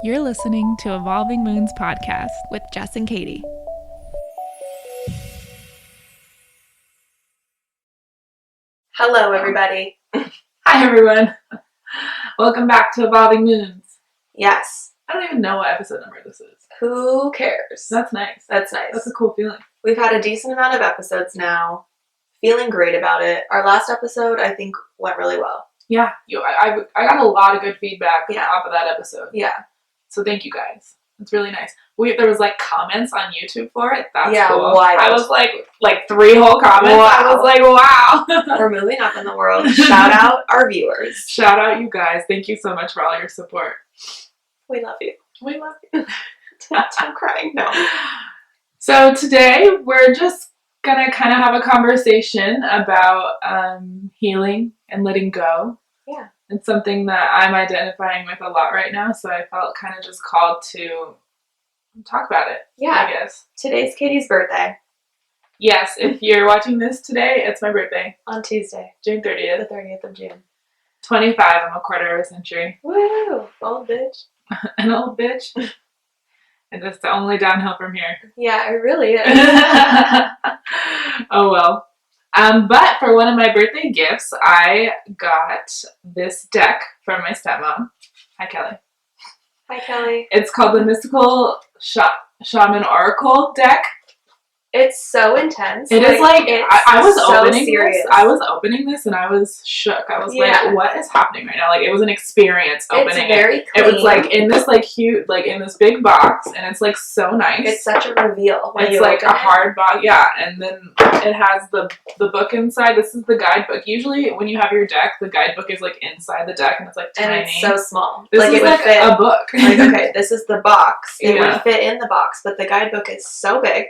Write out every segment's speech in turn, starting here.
You're listening to Evolving Moons Podcast with Jess and Katie. Hello, everybody. Hi, everyone. Welcome back to Evolving Moons. Yes. I don't even know what episode number this is. Who cares? That's nice. That's nice. That's a cool feeling. We've had a decent amount of episodes now. Feeling great about it. Our last episode, I think, went really well. Yeah, I got a lot of good feedback Yeah. off of that episode. Yeah. So thank you guys. It's really nice. There was comments on YouTube for it. That's cool. Wild. I was like 3 whole comments. Wow. I was like, wow. We're moving up in the world. Shout out our viewers. Shout out you guys. Thank you so much for all your support. We love you. We love you. I'm crying. No. So today we're just gonna kind of have a conversation about healing and letting go. Yeah. It's something that I'm identifying with a lot right now, so I felt kind of just called to talk about it. Yeah. I guess. Today's Katie's birthday. Yes, if you're watching this today, it's my birthday. On Tuesday. June The 30th. 30th of June. 25, I'm a quarter of a century. Woo! Old bitch. An old bitch. And it's only downhill from here. Yeah, it really is. Oh well. But for one of my birthday gifts, I got this deck from my stepmom. Hi, Kelly. Hi, Kelly. It's called the Mystical Shaman Oracle deck. It's so intense. It is I was so opening serious. this. I was opening this and I was shook. I was like, what is happening right now? Like, it was an experience opening it's very clean. It was in this huge, in this big box, and it's so nice. It's such a reveal. When It's you like open a hard box, yeah, and then it has the book inside. This is the guidebook. Usually when you have your deck, the guidebook is inside the deck, and it's tiny. And it's so small. This is it would fit a book. okay, this is the box. It Yeah. would fit in the box, but the guidebook is so big.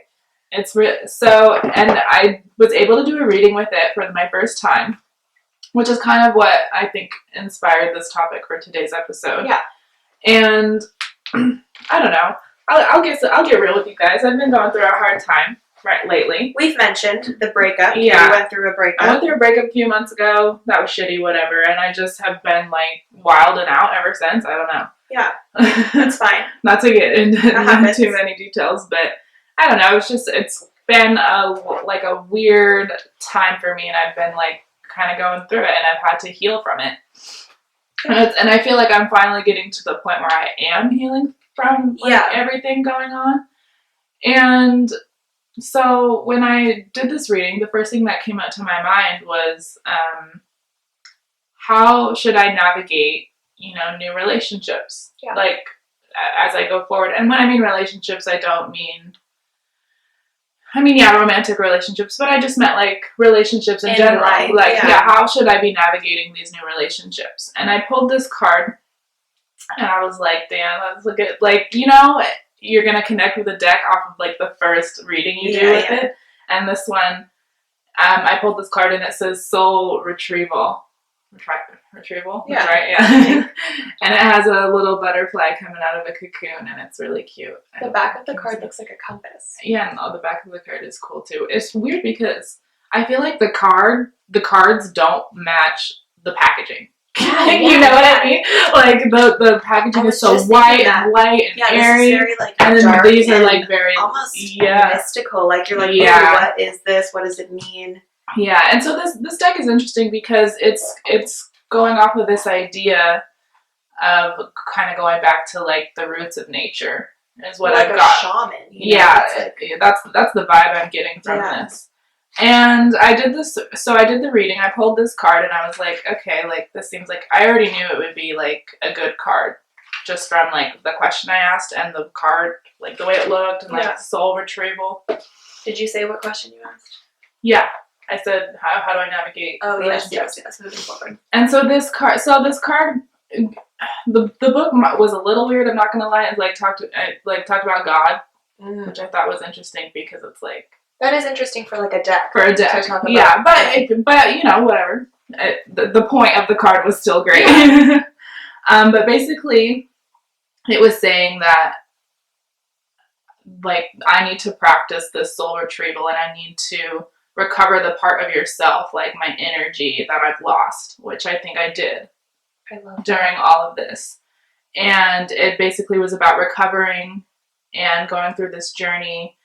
It's and I was able to do a reading with it for my first time, which is kind of what I think inspired this topic for today's episode. Yeah. And I don't know. I'll get real with you guys. I've been going through a hard time lately. We've mentioned the breakup. Yeah. You went through a breakup. I went through a breakup a few months ago. That was shitty, whatever. And I just have been wild and out ever since. I don't know. Yeah. That's fine. Not to get into happens. too many details, but I don't know. It's been a weird time for me, and I've been kind of going through it, and I've had to heal from it. And I feel like I'm finally getting to the point where I am healing from everything going on. And so when I did this reading, the first thing that came out to my mind was how should I navigate, new relationships? Yeah. As I go forward. And when I mean relationships, I don't mean romantic relationships, but I just meant relationships in general. Life, how should I be navigating these new relationships? And I pulled this card, and I was like, damn, let's look at, you're going to connect with a deck off of the first reading you do with it. And this one, I pulled this card, and it says Soul Retrieval. Retrieval? Yeah. That's right, yeah. And it has a little butterfly coming out of a cocoon, and it's really cute. The back of the card looks like a compass. Yeah, no, the back of the card is cool too. It's weird because I feel like the cards don't match the packaging. You know what I mean? The packaging is so white and light and airy. This is very, and then dark these are and very almost mystical. You're ooh, what is this? What does it mean? Yeah, and so this deck is interesting because it's going off of this idea of kind of going back to the roots of nature is what I've got. Shaman. That's the vibe I'm getting from this. And I did this. So I did the reading. I pulled this card, and I was like, okay, this seems I already knew it would be a good card, just from the question I asked and the card, the way it looked, and soul retrieval. Did you say what question you asked? Yeah. I said, how do I navigate relationships? Yes, moving forward. And so this card, the book was a little weird. I'm not gonna lie. It talked about God, which I thought was interesting because it's that is interesting for a deck. For a deck, to talk about. yeah. But whatever. The point of the card was still great. But basically, it was saying that I need to practice this soul retrieval, and I need to recover the part of yourself, my energy that I've lost, which I think I did during all of this. And it basically was about recovering and going through this journey.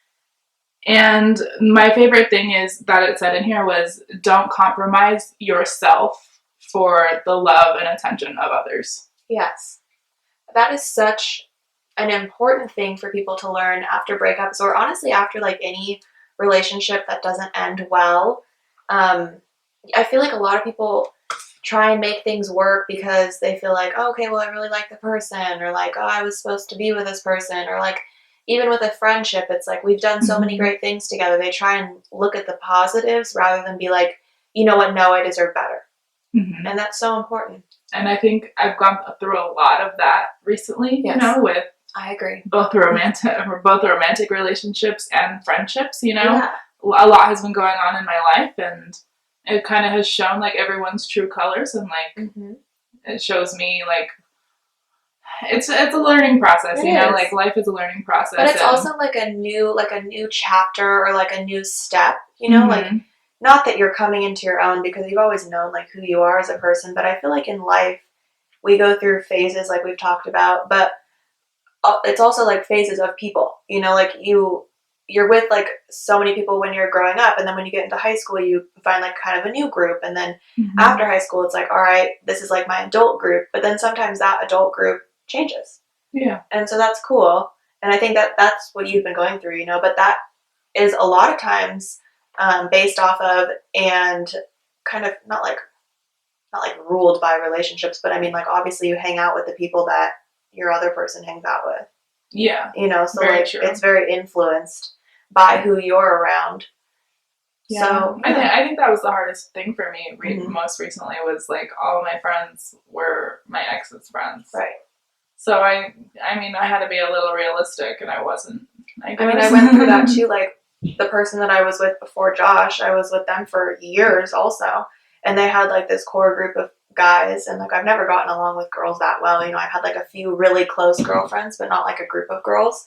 And my favorite thing is that it said in here was, don't compromise yourself for the love and attention of others. Yes. That is such an important thing for people to learn after breakups, or honestly after like any relationship that doesn't end well. I feel like a lot of people try and make things work because they feel like, oh, okay, well, I really like the person, or like, oh, I was supposed to be with this person, or like even with a friendship, it's like we've done so many great things together. They try and look at the positives rather than be like, you know what, no, I deserve better. Mm-hmm. And that's so important. And I think I've gone through a lot of that recently, Yes. you know, with I agree. both romantic relationships and friendships, you know. Yeah. A lot has been going on in my life, and it kind of has shown like everyone's true colors, and like it shows me like it's a learning process, you know, like life is a learning process. But it's also like a new chapter, or like a new step, you know, like not that you're coming into your own because you've always known like who you are as a person, but I feel like in life we go through phases like we've talked about, but it's also like phases of people, you know, like you're with like so many people when you're growing up, and then when you get into high school you find like kind of a new group, and then after high school it's like, all right, this is like my adult group, but then sometimes that adult group changes. Yeah. And so that's cool, and I think that that's what you've been going through, you know, but that is a lot of times based off of, and kind of not like ruled by relationships, but I mean like obviously you hang out with the people that your other person hangs out with. Yeah. You know, so like true. It's very influenced by who you're around. Yeah. So I think that was the hardest thing for me most recently, was like all of my friends were my ex's friends. Right. So I mean I had to be a little realistic, and I wasn't. I mean I went through that too. Like the person that I was with before Josh, I was with them for years also, and they had like this core group of guys, and like I've never gotten along with girls that well, you know. I've had like a few really close girlfriends, but not like a group of girls.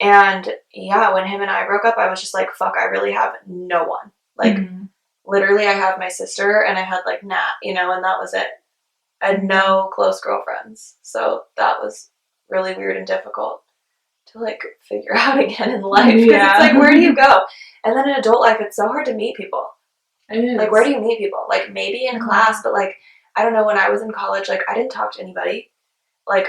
And yeah, when him and I broke up, I was just like, fuck, I really have no one. Like literally I have my sister, and I had like Nat, you know, and that was it. I had no close girlfriends, so that was really weird and difficult to like figure out again in life, because it's like, where do you go? And then in adult life it's so hard to meet people. It is. Like, where do you meet people? Like maybe in class, but like I don't know, when I was in college, like I didn't talk to anybody, like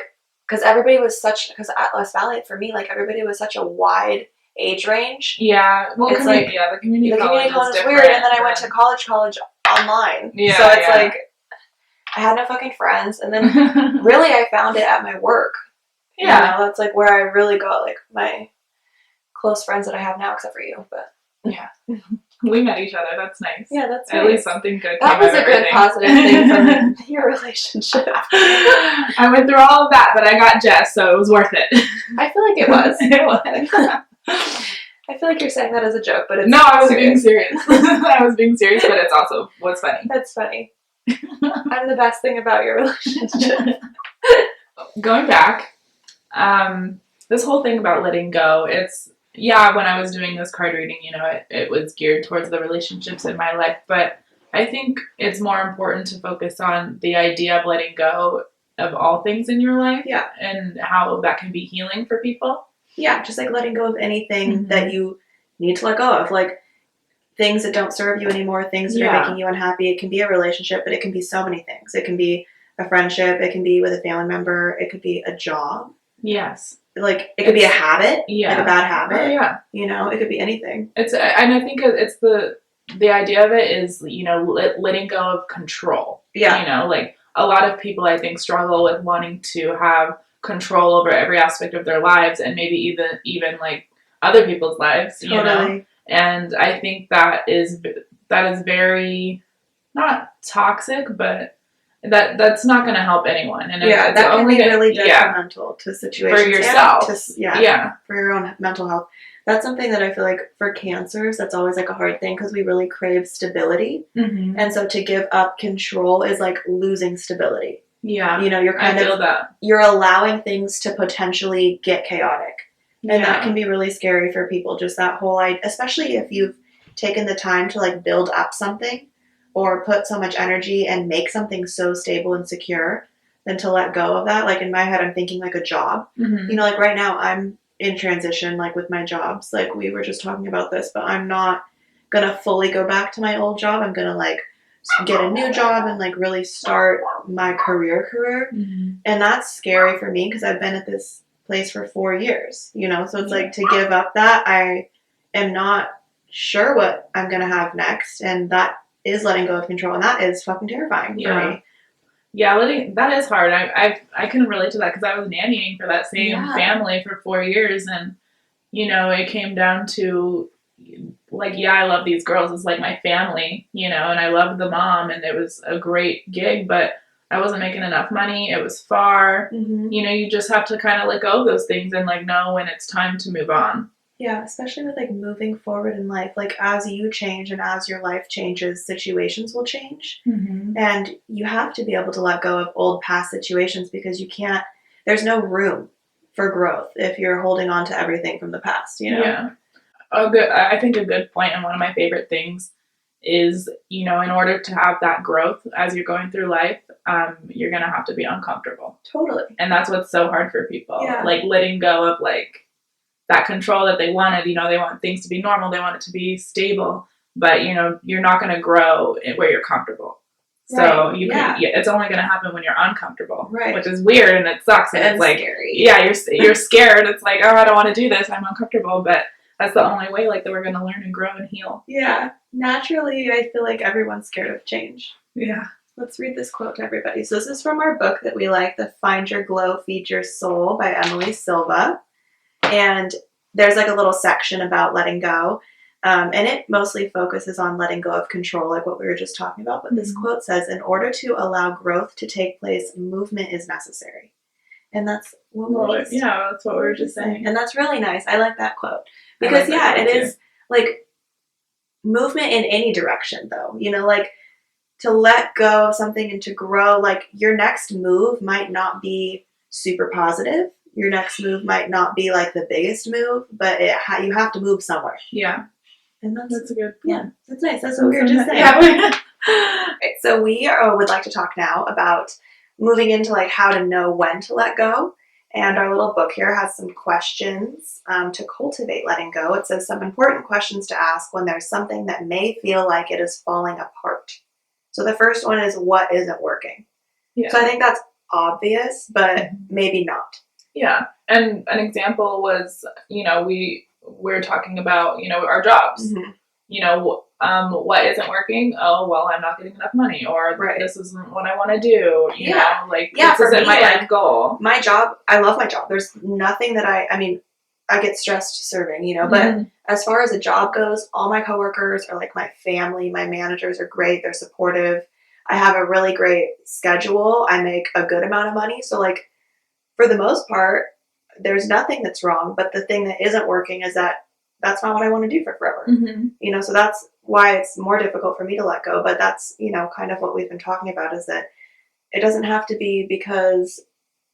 because everybody was because at West Valley, for me, like everybody was such a wide age range. Yeah, well, it's like the community college is weird, and then I went to college online. Yeah, so it's like I had no fucking friends, and then really I found it at my work. Yeah, you know, that's like where I really got like my close friends that I have now, except for you. But yeah. We met each other. That's nice. Yeah, that's nice. At least something good. That was a good positive thing from your relationship. I went through all of that, but I got Jess, so it was worth it. I feel like it was. It was. I feel like you're saying that as a joke, but it's no, I was being serious. I was being serious, but it's also what's funny. That's funny. I'm the best thing about your relationship. Going back, this whole thing about letting go, when I was doing this card reading, you know, it was geared towards the relationships in my life, but I think it's more important to focus on the idea of letting go of all things in your life, and how that can be healing for people. Yeah, just like letting go of anything that you need to let go of, like things that don't serve you anymore, things that are making you unhappy. It can be a relationship, but it can be so many things. It can be a friendship, it can be with a family member, it could be a job. Yes. Like it could be a habit, like a bad habit. Yeah, you know, it could be anything. And I think it's the idea of it is, you know, letting go of control. Yeah, you know, like a lot of people I think struggle with wanting to have control over every aspect of their lives, and maybe even like other people's lives. You know, and I think that is very not toxic, but that's not going to help anyone, and that can be really detrimental to situations for yourself. For your own mental health. That's something that I feel like for cancers, that's always like a hard thing, because we really crave stability, and so to give up control is like losing stability. Yeah, you know, you're allowing things to potentially get chaotic, and that can be really scary for people. Just that whole idea, especially if you've taken the time to like build up something, or put so much energy and make something so stable and secure, than to let go of that. Like in my head, I'm thinking like a job. Mm-hmm. You know, like right now I'm in transition, like with my jobs. Like we were just talking about this, but I'm not gonna fully go back to my old job. I'm gonna like get a new job and like really start my career. Mm-hmm. And that's scary for me because I've been at this place for 4 years, you know? So it's like to give up that, I am not sure what I'm going to have next. And that is letting go of control. And that is fucking terrifying for me. Yeah, that is hard. I can relate to that because I was nannying for that same family for 4 years. And, you know, it came down to, like, yeah, I love these girls. It's like my family, you know, and I loved the mom. And it was a great gig, but I wasn't making enough money. It was far. Mm-hmm. You know, you just have to kind of let go of those things and, like, know when it's time to move on. Yeah, especially with, like, moving forward in life. Like, as you change and as your life changes, situations will change. Mm-hmm. And you have to be able to let go of old past situations because you can't, there's no room for growth if you're holding on to everything from the past, you know? Yeah. I think a good point, and one of my favorite things is, you know, in order to have that growth as you're going through life, you're going to have to be uncomfortable. Totally. And that's what's so hard for people. Yeah. Like, letting go of, like, that control that they wanted. You know, they want things to be normal. They want it to be stable. But, you know, you're not going to grow where you're comfortable. So it's only going to happen when you're uncomfortable, right? Which is weird and it sucks. And it's like, scary. Yeah, you're scared. It's like, oh, I don't want to do this. I'm uncomfortable. But that's the only way, like, that we're going to learn and grow and heal. Yeah. Naturally, I feel like everyone's scared of change. Yeah. Let's read this quote to everybody. So this is from our book that we like, The Find Your Glow, Feed Your Soul by Emily Silva. And there's like a little section about letting go. And it mostly focuses on letting go of control, like what we were just talking about. But this quote says, in order to allow growth to take place, movement is necessary. And that's what that's what we were just saying. And that's really nice. I like that quote. Because, it is like movement in any direction, though. You know, like to let go of something and to grow, like your next move might not be super positive. Your next move might not be like the biggest move, but you have to move somewhere. Yeah. And that's a good point. Yeah, that's nice. That's what we were just saying. Yeah. Right, so we would like to talk now about moving into like how to know when to let go. And our little book here has some questions to cultivate letting go. It says some important questions to ask when there's something that may feel like it is falling apart. So the first one is, what isn't working? Yeah. So I think that's obvious, but maybe not. Yeah. And an example was, you know, we're talking about, you know, our jobs. Mm-hmm. You know, what isn't working? Oh, well, I'm not getting enough money, or this isn't what I want to do. You know, like, this isn't my end goal. My job, I love my job. There's nothing that I mean, I get stressed serving, you know, but as far as a job goes, all my coworkers are like my family. My managers are great. They're supportive. I have a really great schedule. I make a good amount of money. So like, for the most part, there's nothing that's wrong. But the thing that isn't working is that that's not what I want to do for forever. Mm-hmm. You know, so that's why it's more difficult for me to let go. But that's, you know, kind of what we've been talking about, is that it doesn't have to be because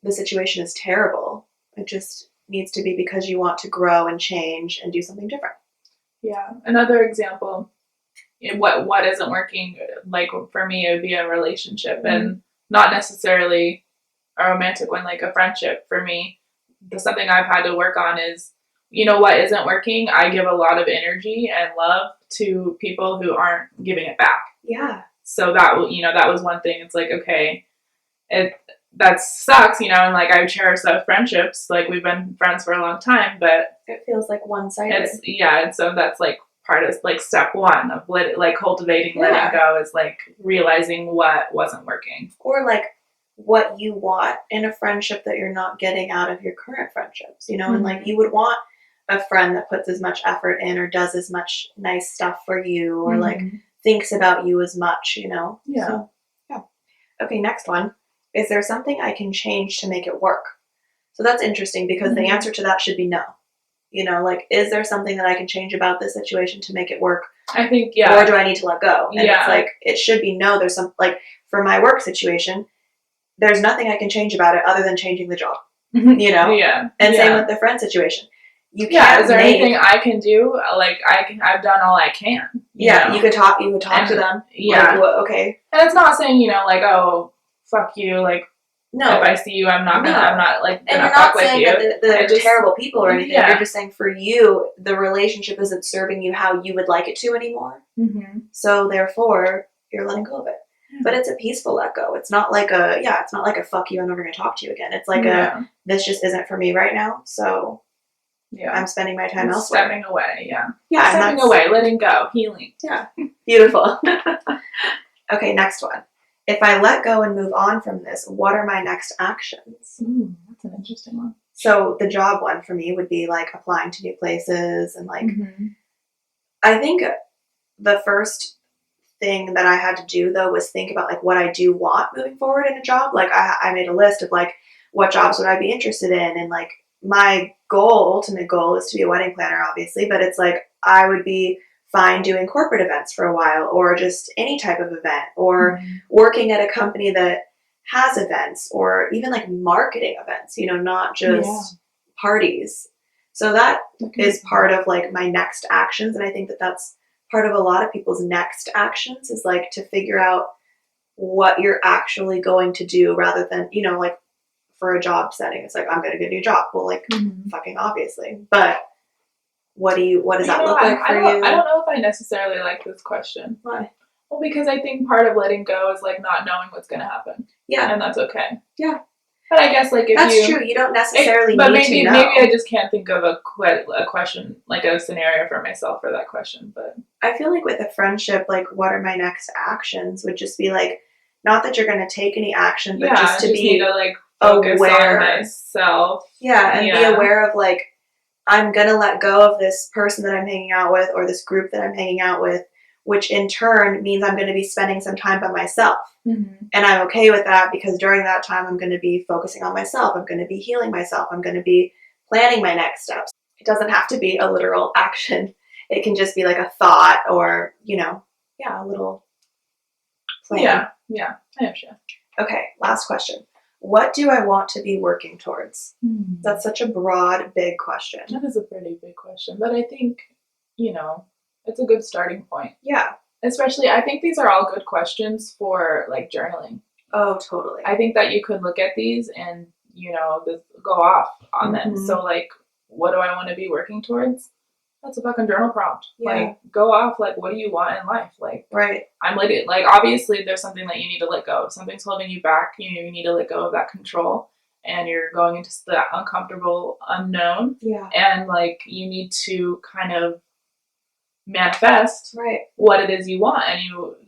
the situation is terrible. It just needs to be because you want to grow and change and do something different. Yeah. Another example, what isn't working, like for me, it would be a relationship, and not necessarily a romantic one, like a friendship. For me, something I've had to work on is, you know, what isn't working, I give a lot of energy and love to people who aren't giving it back. Yeah. So that, you know, that was one thing. It's like, okay, that sucks, you know, and like I cherish those friendships. Like, we've been friends for a long time, but it feels like one-sided. And so that's like part of like step one of cultivating letting go, is like realizing what wasn't working. Or like what you want in a friendship that you're not getting out of your current friendships, you know, and like you would want a friend that puts as much effort in or does as much nice stuff for you, or like thinks about you as much, you know? Yeah. So, yeah. Okay, next one. Is there something I can change to make it work? So that's interesting, because the answer to that should be no. You know, like, is there something that I can change about this situation to make it work? I think, yeah. Or do I need to let go? And it's like, it should be no. There's some, like, for my work situation, there's nothing I can change about it other than changing the job, you know? Yeah. And same with the friend situation. You can't. Is there anything I can do? Like, I've done all I can. You know? You could talk to them. Yeah. Like, okay. And it's not saying, you know, like, oh, fuck you. Like, No. If I see you, I'm not like and gonna you're fuck not with saying you. that they're terrible people or anything. Yeah. You're just saying for you, the relationship isn't serving you how you would like it to anymore. Mm-hmm. So therefore, you're letting go of it. Yeah. But it's a peaceful let go. It's not like it's not like a fuck you, I'm never going to talk to you again. It's like this just isn't for me right now. So I'm spending my time elsewhere. Stepping away, yeah. Yeah. Stepping away, letting go, healing. Yeah. Beautiful. Okay, next one. If I let go and move on from this, what are my next actions? That's an interesting one. So the job one for me would be like applying to new places and like, I think the first thing that I had to do though was think about like what I do want moving forward in a job. Like I made a list of like what jobs would I be interested in, and like my ultimate goal is to be a wedding planner, obviously, but it's like I would be fine doing corporate events for a while, or just any type of event, or working at a company that has events, or even like marketing events, not just parties. So that is part of like my next actions. And I think that that's part of a lot of people's next actions, is like to figure out what you're actually going to do, rather than, like for a job setting, it's like, I'm going to get a new job. Well, like fucking obviously, but what does that look like for you? I don't know if I necessarily like this question. Why? Well, because I think part of letting go is like not knowing what's going to happen. Yeah. And that's okay. Yeah. But I guess like if that's true. You don't necessarily but need maybe, to know. Maybe I just can't think of a question, like a scenario for myself for that question. But I feel like with a friendship, like what are my next actions would just be like, not that you're going to take any action, but just to be need to like focus aware on myself. Yeah. And be aware of like, I'm going to let go of this person that I'm hanging out with, or this group that I'm hanging out with, which in turn means I'm going to be spending some time by myself. And I'm okay with that, because during that time, I'm going to be focusing on myself. I'm going to be healing myself. I'm going to be planning my next steps. It doesn't have to be a literal action. It can just be like a thought, or, a little plan. Yeah. I understand. Okay. Last question. What do I want to be working towards? That's such a broad, big question. That is a pretty big question. But I think, it's a good starting point. Yeah. Especially, I think these are all good questions for, like, journaling. Oh, totally. I think that you could look at these and, just go off on them. So, like, what do I want to be working towards? That's a fucking journal prompt. Yeah. Like, go off, like, what do you want in life? Like, right. I'm like, obviously there's something that you need to let go. If something's holding you back, you need to let go of that control, and you're going into that uncomfortable unknown. Yeah. And, like, you need to kind of manifest what it is you want. And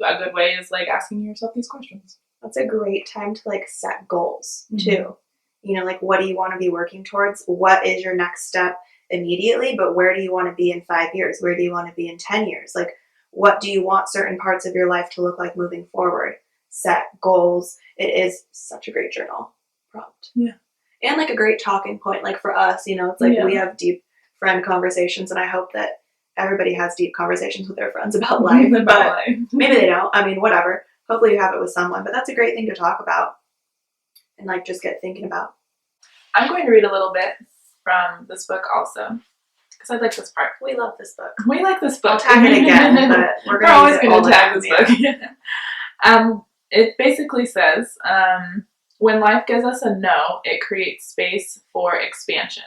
a good way is, like, asking yourself these questions. That's a great time to, like, set goals, too. Like, what do you want to be working towards? What is your next step immediately? But where do you want to be in 5 years? Where do you want to be in 10 years? Like, what do you want certain parts of your life to look like moving forward? Set goals. It is such a great journal prompt. Yeah. And, like, a great talking point. Like, for us, it's like we have deep friend conversations, and I hope that everybody has deep conversations with their friends about life. But maybe they don't. I mean, whatever. Hopefully you have it with someone. But that's a great thing to talk about and, like, just get thinking about. I'm going to read a little bit from this book also, because I like this part. We love this book. We like this book. I'll tag it again, but we're always going to tag this book. It basically says, when life gives us a no, it creates space for expansion.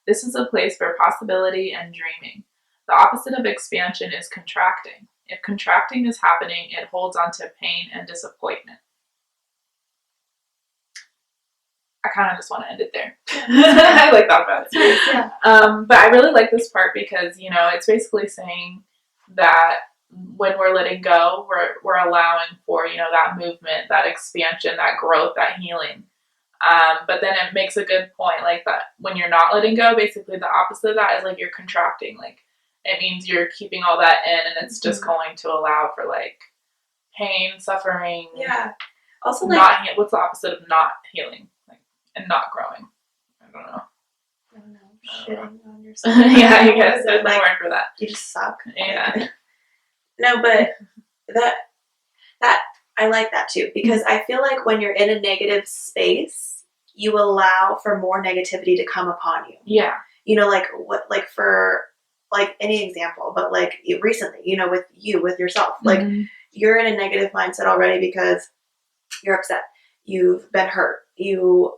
This is a place for possibility and dreaming. The opposite of expansion is contracting. If contracting is happening, it holds on to pain and disappointment. I kind of just want to end it there. I like that about it. Yeah. But I really like this part because, it's basically saying that when we're letting go, we're allowing for, that movement, that expansion, that growth, that healing. But then it makes a good point, like that when you're not letting go, basically the opposite of that is like you're contracting. Like it means you're keeping all that in, and it's just going to allow for like pain, suffering. Yeah. Also, like, what's the opposite of not healing? And not growing. I don't know. Shitting on yourself. Yeah, I guess there's no word for that. You just suck. Yeah. No, but that I like that too, because I feel like when you're in a negative space, you allow for more negativity to come upon you. Yeah. For any example, but like recently, with yourself, like you're in a negative mindset already because you're upset. you've been hurt. You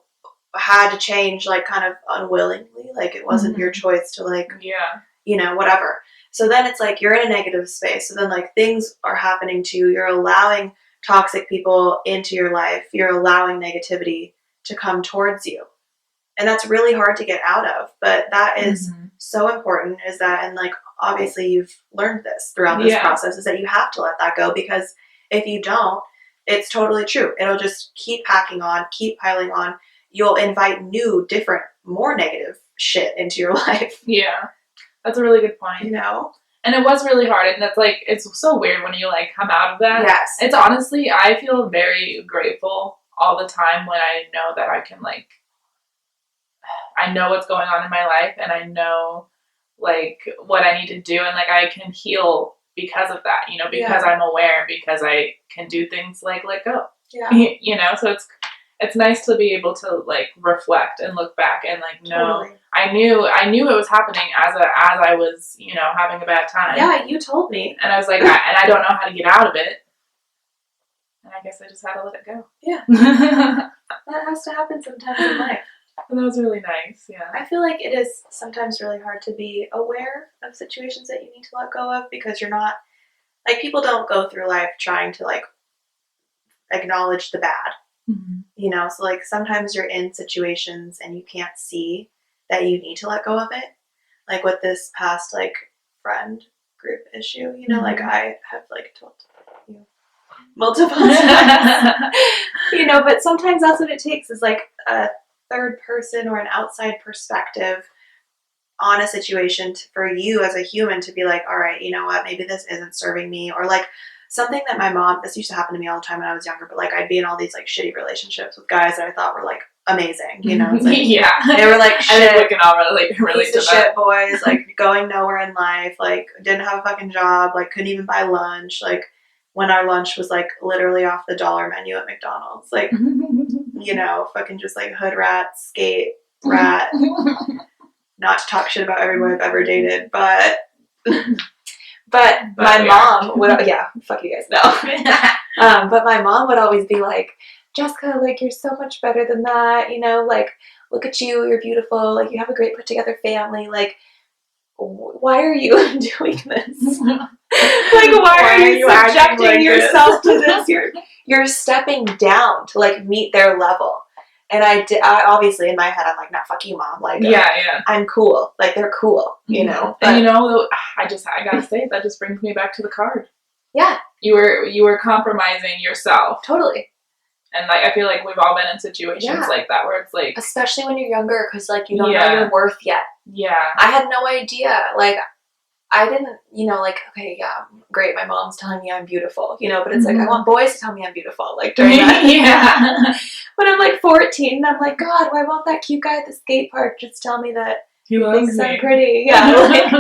had to change, like, kind of unwillingly. Like, it wasn't your choice to, like, whatever. So then it's like you're in a negative space. So then, like, things are happening to you. You're allowing toxic people into your life. You're allowing negativity to come towards you. And that's really hard to get out of. But that is so important, is that, and, like, obviously you've learned this throughout this process, is that you have to let that go, because if you don't, it's totally true. It'll just keep packing on, keep piling on. You'll invite new, different, more negative shit into your life. Yeah. That's a really good point. You know? And it was really hard. And that's, like, it's so weird when you, like, come out of that. Yes. It's honestly, I feel very grateful all the time when I know that I can, like, I know what's going on in my life, and I know, like, what I need to do, and, like, I can heal because of that, you know, because I'm aware, because I can do things like let go. Yeah. You know, so it's nice to be able to, like, reflect and look back and, like, know. Totally. I knew it was happening as I was, you know, having a bad time. Yeah, you told me. And I was like, and I don't know how to get out of it. And I guess I just had to let it go. Yeah. That has to happen sometimes in life. And that was really nice, yeah. I feel like it is sometimes really hard to be aware of situations that you need to let go of, because you're not, like, people don't go through life trying to, like, acknowledge the bad. You know, so, like, sometimes you're in situations and you can't see that you need to let go of it. Like, with this past, like, friend group issue, you know, like, I have, like, told you multiple times, you know, but sometimes that's what it takes, is, like, a third person or an outside perspective on a situation for you as a human to be like, all right, you know what, maybe this isn't serving me. Or, like, something that my mom, this used to happen to me all the time when I was younger, but, like, I'd be in all these, like, shitty relationships with guys that I thought were, like, amazing, you know? It's like, yeah. They were, like, shit. I think we can all relate Piece to of that. shit boys, like, going nowhere in life, like, didn't have a fucking job, like, couldn't even buy lunch, like, when our lunch was, like, literally off the dollar menu at McDonald's, like, you know, fucking just, like, hood rat, skate rat, not to talk shit about everyone I've ever dated, but my mom would, fuck you guys, no. But my mom would always be like, Jessica, like, you're so much better than that, you know, like, look at you, you're beautiful, like, you have a great put together family, like, why are you doing this? Like, why are you subjecting yourself to this? You're stepping down to, like, meet their level. And I obviously, in my head, I'm like, nah, fuck you, mom. Like, I'm cool. Like, they're cool, you know? But, and, you know, I gotta say, that just brings me back to the card. Yeah. You were compromising yourself. Totally. And, like, I feel like we've all been in situations like that, where it's like, especially when you're younger, because, like, you don't know your worth yet. Yeah. I had no idea. Like, I didn't, you know, like, okay, yeah, great, my mom's telling me I'm beautiful, you know, but it's like, I want boys to tell me I'm beautiful, like, during that. When I'm, like, 14, I'm like, God, why won't that cute guy at the skate park just tell me that he thinks I'm pretty? Yeah. Like,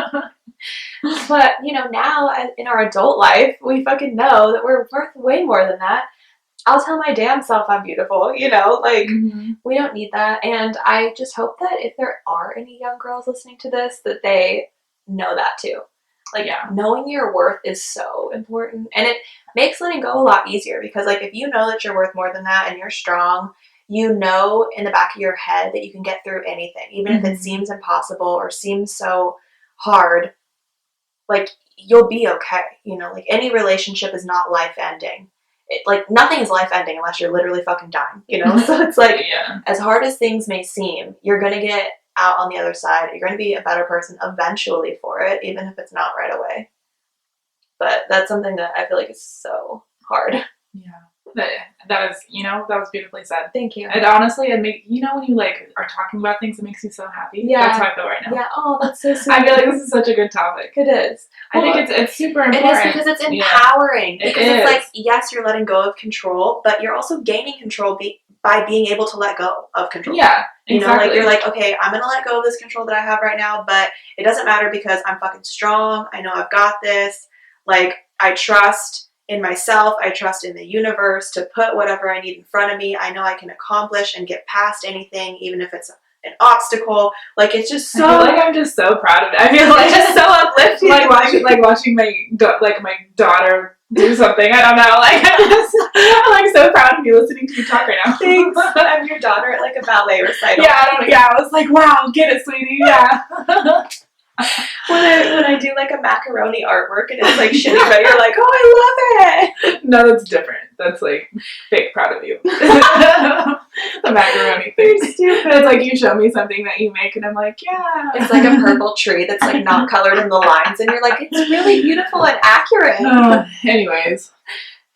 but, you know, now, in our adult life, we fucking know that we're worth way more than that. I'll tell my damn self I'm beautiful, you know, like, we don't need that. And I just hope that if there are any young girls listening to this, that they know that too. Like, knowing your worth is so important. And it makes letting go a lot easier, because, like, if you know that you're worth more than that and you're strong, you know in the back of your head that you can get through anything, even if it seems impossible or seems so hard, like, you'll be okay. You know, like, any relationship is not life-ending. Like, nothing is life-ending unless you're literally fucking dying, you know? So it's like, as hard as things may seem, you're going to get out on the other side. You're going to be a better person eventually for it, even if it's not right away. But that's something that I feel like is so hard. Yeah. That is, you know, that was beautifully said. Thank you. And honestly, you know, when you, like, are talking about things, it makes you so happy. Yeah. That's how I feel right now. Yeah. Oh, that's so sweet. I feel like this is such a good topic. It is. I think it's super important. It is, because it's empowering. Because it's like, yes, you're letting go of control, but you're also gaining control by being able to let go of control. Yeah. You know, like, you're like, okay, I'm going to let go of this control that I have right now, but it doesn't matter, because I'm fucking strong. I know I've got this. Like, I trust in myself. I trust in the universe to put whatever I need in front of me. I know I can accomplish and get past anything, even if it's an obstacle. Like, it's just so... I feel like I'm just so proud of it. I feel like it's just so uplifting. Like watching my daughter do something. I don't know. Like, I'm like so proud of you listening to you talk right now. Thanks. I'm your daughter at like a ballet recital. Yeah, I was like, wow, get it, sweetie. Yeah. When I do like a macaroni artwork and it's like shitty, but you're like, oh, I love it. No, that's different. That's like fake proud of you. The macaroni thing. You're stupid. It's like you show me something that you make and I'm like, yeah. It's like a purple tree that's like not colored in the lines and you're like, it's really beautiful and accurate. Anyways.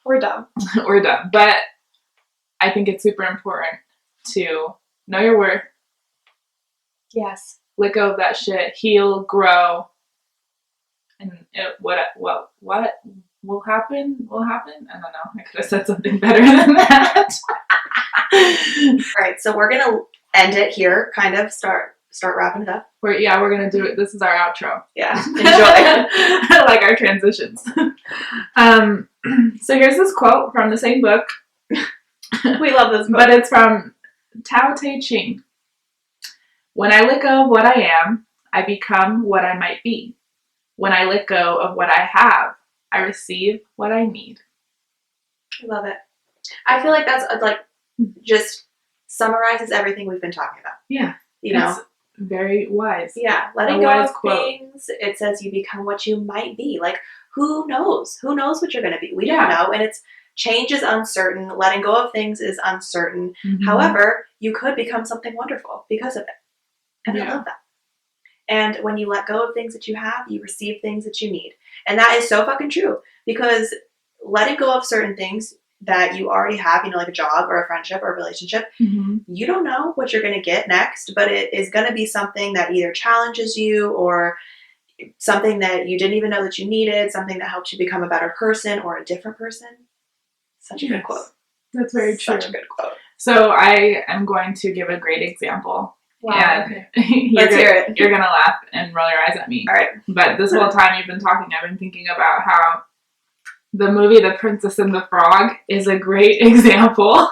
We're done. We're done. But I think it's super important to know your worth. Yes. Let go of that shit. Heal, grow. And what will happen will happen. I don't know. I could have said something better than that. All right, so we're gonna end it here. Kind of start wrapping it up. We're gonna do it. This is our outro. Yeah, enjoy. Like our transitions. So here's this quote from the same book. We love this book, but it's from Tao Te Ching. When I let go of what I am, I become what I might be. When I let go of what I have, I receive what I need. I love it. I feel like that's like just summarizes everything we've been talking about. Yeah. You know? It's very wise. Yeah. Letting go of things. It says you become what you might be. Like, who knows? Who knows what you're going to be? We don't know. And change is uncertain. Letting go of things is uncertain. Mm-hmm. However, you could become something wonderful because of it. And I love that. And when you let go of things that you have, you receive things that you need. And that is so fucking true. Because letting go of certain things that you already have, like a job or a friendship or a relationship, you don't know what you're going to get next, but it is going to be something that either challenges you or something that you didn't even know that you needed, something that helps you become a better person or a different person. Such a good quote. That's very true. Such a good quote. So I am going to give a great example. Wow. And Let's hear it. You're going to laugh and roll your eyes at me. All right. But this whole time you've been talking, I've been thinking about how the movie The Princess and the Frog is a great example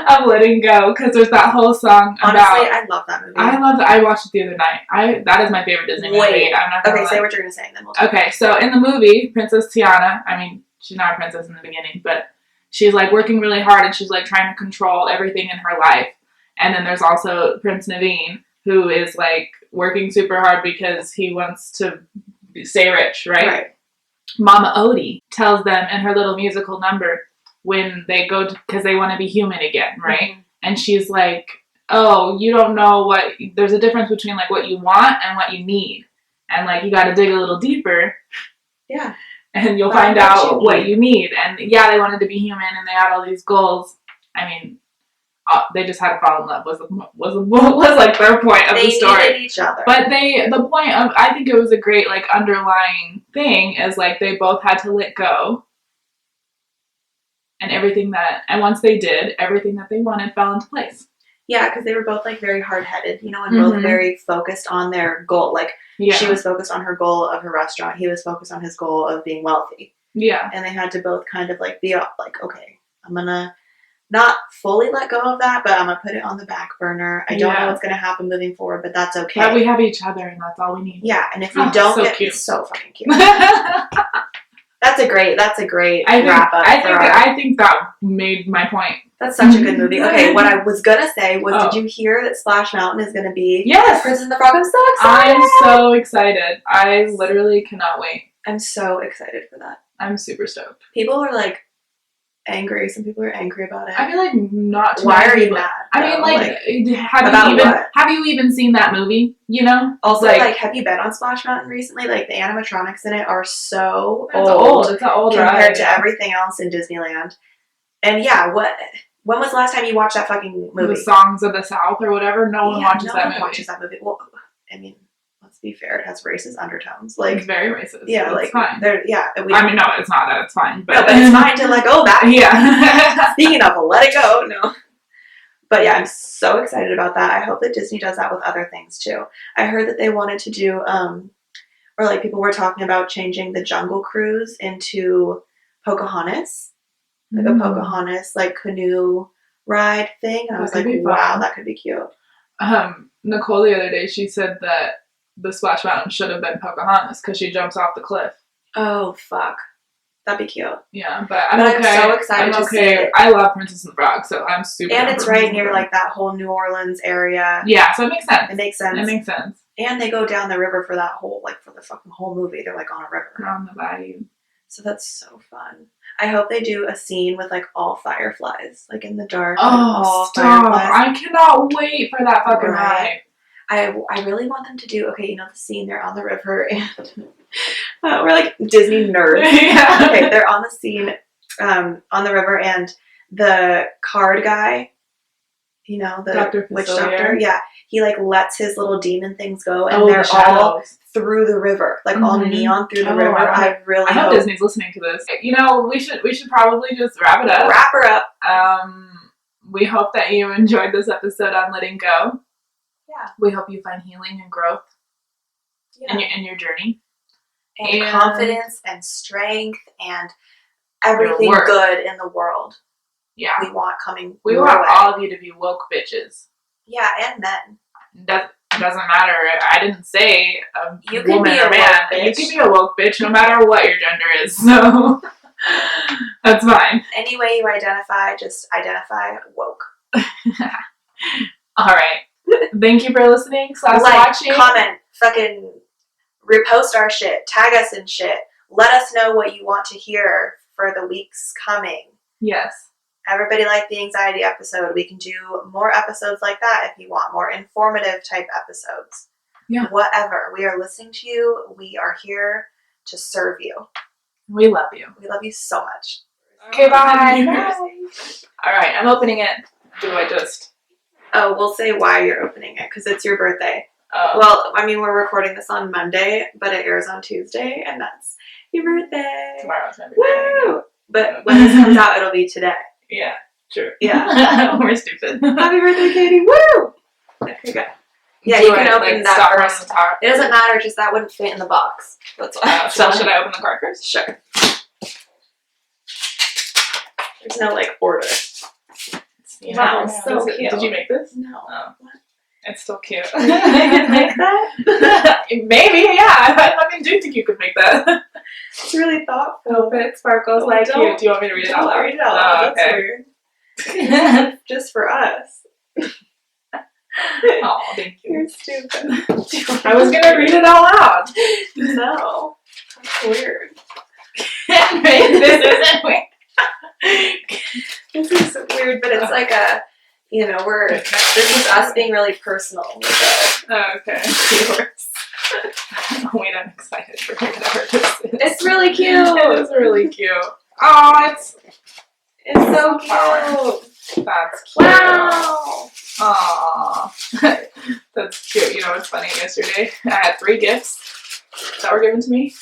of letting go, because there's that whole song about... Honestly, I love that movie. I watched it the other night. That is my favorite Disney movie. I'm not gonna say what you're going to say, and then we'll talk. Okay, so in the movie, Princess Tiana, I mean, she's not a princess in the beginning, but she's like working really hard and she's like trying to control everything in her life. And then there's also Prince Naveen, who is like working super hard because he wants to stay rich, right? Mama Odie tells them in her little musical number when they go because they want to be human again, right? Mm-hmm. And she's like, oh, you don't know there's a difference between like what you want and what you need. And like, you got to dig a little deeper. Yeah. And you'll find out what you need. And yeah, they wanted to be human and they had all these goals. I mean, they just had to fall in love was like their point of the story. They needed each other. But the point of, I think it was a great like underlying thing is like they both had to let go. And once they did, everything that they wanted fell into place. Yeah, because they were both like very hard-headed, and both very focused on their goal. Like she was focused on her goal of her restaurant. He was focused on his goal of being wealthy. Yeah. And they had to both kind of like be like, okay, I'm gonna not fully let go of that, but I'm gonna put it on the back burner. I don't know what's gonna happen moving forward, but that's okay. But we have each other, and that's all we need. Yeah, and if you don't it's so fucking cute. That's a great wrap up. I think that made my point. That's such a good movie. Okay, what I was gonna say was, did you hear that Splash Mountain is gonna be Princess and the Frog? I'm so excited. I'm so excited. I literally cannot wait. I'm so excited for that. I'm super stoked. People are like angry. Some people are angry about it. I feel like not. Why are you mad? I mean, like have you even seen that movie? Also, like, have you been on Splash Mountain recently? Like, the animatronics in it are so old. It's an old compared to everything else in Disneyland. And when was the last time you watched that fucking movie? The Songs of the South or whatever. No one watches that movie. Well, I mean, let's be fair. It has racist undertones. Like, it's very racist. Yeah, like, it's fine. No, it's not that it's fine. But, but it's fine to let go of that. Yeah. Speaking of, let it go. No. But yeah, I'm so excited about that. I hope that Disney does that with other things too. I heard that they wanted to do, or like people were talking about changing the Jungle Cruise into Pocahontas. Like a Pocahontas, like canoe ride thing. And I was like, wow, that could be cute. Nicole the other day, she said that the Splash Mountain should have been Pocahontas because she jumps off the cliff. Oh, fuck. That'd be cute. Yeah, but I'm okay. I'm so excited to see it. I love Princess and the Frog, so I'm super. And it's right near like that whole New Orleans area. Yeah, so it makes sense. It makes sense. It makes sense. And they go down the river for that whole, like, for the fucking whole movie. They're like on a river. They're on the bayou. So that's so fun. I hope they do a scene with like all fireflies, like in the dark. Oh, all stop! fireflies. I cannot wait for that fucking ride. I really want them to do, okay, you know the scene, they're on the river and we're like Disney nerds. Yeah. Okay, they're on the scene on the river and the card guy, you know, the witch doctor, yeah, he like lets his little demon things go and they're all through the river, like all neon through the river. I hope Disney's listening to this. You know, we should probably just wrap it up. Wrap her up. We hope that you enjoyed this episode on letting go. Yeah. We hope you find healing and growth in your journey. And confidence and strength and everything good in the world. Yeah. We want all of you to be woke bitches. Yeah, and men. Doesn't matter. I didn't say you woman or man. You can be a woke bitch no matter what your gender is. So that's fine. Any way you identify, just identify woke. All right. Thank you for listening / watching. Comment, fucking repost our shit, tag us in shit. Let us know what you want to hear for the weeks coming. Yes. Everybody liked the anxiety episode. We can do more episodes like that if you want, more informative type episodes. Yeah. Whatever. We are listening to you. We are here to serve you. We love you. We love you so much. Okay, bye. Bye. All right, I'm opening it. Do I just... Oh, we'll say why you're opening it, because it's your birthday. Oh. Well, I mean, we're recording this on Monday, but it airs on Tuesday, and that's your birthday. Tomorrow's my birthday. Woo! But when this comes out, it'll be today. Yeah, true. Yeah. We're stupid. Happy birthday, Katie. Woo! Okay, good. Yeah, you can open that first. It doesn't matter, just that wouldn't fit in the box. That's why. So should I open the card first? Sure. There's no, like, order. Wow, so cute. Did you make this? No. Oh. It's still cute. You can make that? Maybe, yeah. I do think you could make that. It's really thoughtful. Hope it sparkles like you. Do you want me to read it out loud? Read it out loud. Oh, That's weird. Just for us. Oh, thank you. You're stupid. I was gonna read it out loud. No. That's weird. This isn't weird. This is weird, but it's like a, you know, this is us being really personal with it. Oh, okay. Yours. Wait, I'm excited for whatever this is. It's really cute. It is really cute. Oh, it's so cute. That's cute. Wow. Aww. That's cute. You know what's funny? Yesterday, I had 3 gifts that were given to me.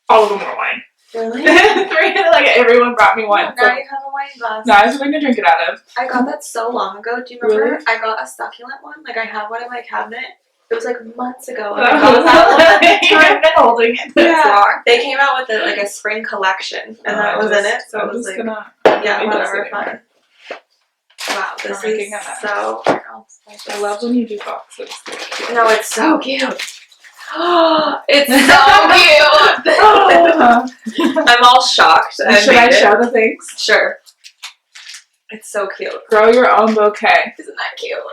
All of them were wine. Really? 3, like everyone brought me one. Now you have a wine glass. No, I was something to drink it out of. I got that so long ago. Do you remember? Really? I got a succulent one. Like I have one in my cabinet. It was like months ago. And I got that one. I've been holding it this long. They came out with like a spring collection, and that was in it. So it was like, yeah, whatever, fine. Wow, this is so. I love when you do boxes. No, it's so cute. It's so cute. I'm all shocked. Should I show the things? Sure. It's so cute. Grow your own bouquet. Isn't that cute?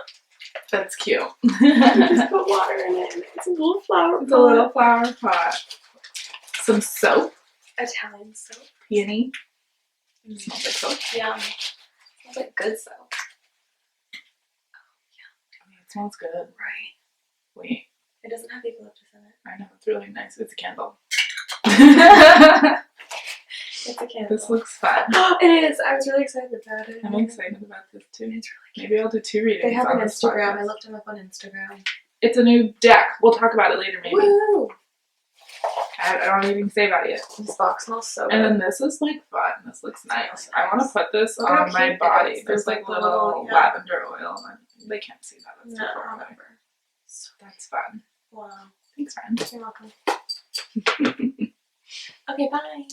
That's cute. Just put water in it. It's a little flower pot. It's a little flower pot. Some soap. Italian soap. Peony. It smells like soap. Yeah. It smells like good soap. Oh, yeah. It smells good. Right. Wait. It doesn't have eucalyptus in it. I know, it's really nice. It's a candle. It's a candle. This looks fun. Oh, it is. I was really excited about it. I'm excited about this too. It's really cute. Maybe I'll do 2 readings. They have on an Instagram. podcast. I looked them up on Instagram. It's a new deck. We'll talk about it later, maybe. Woo! I don't even say about it yet. This box smells so good. And then this is like fun. This looks nice. I want to put this on my body. There's like little lavender oil. They can't see that. That's no, so that's fun. Wow. Thanks, friend. You're welcome. Okay, bye.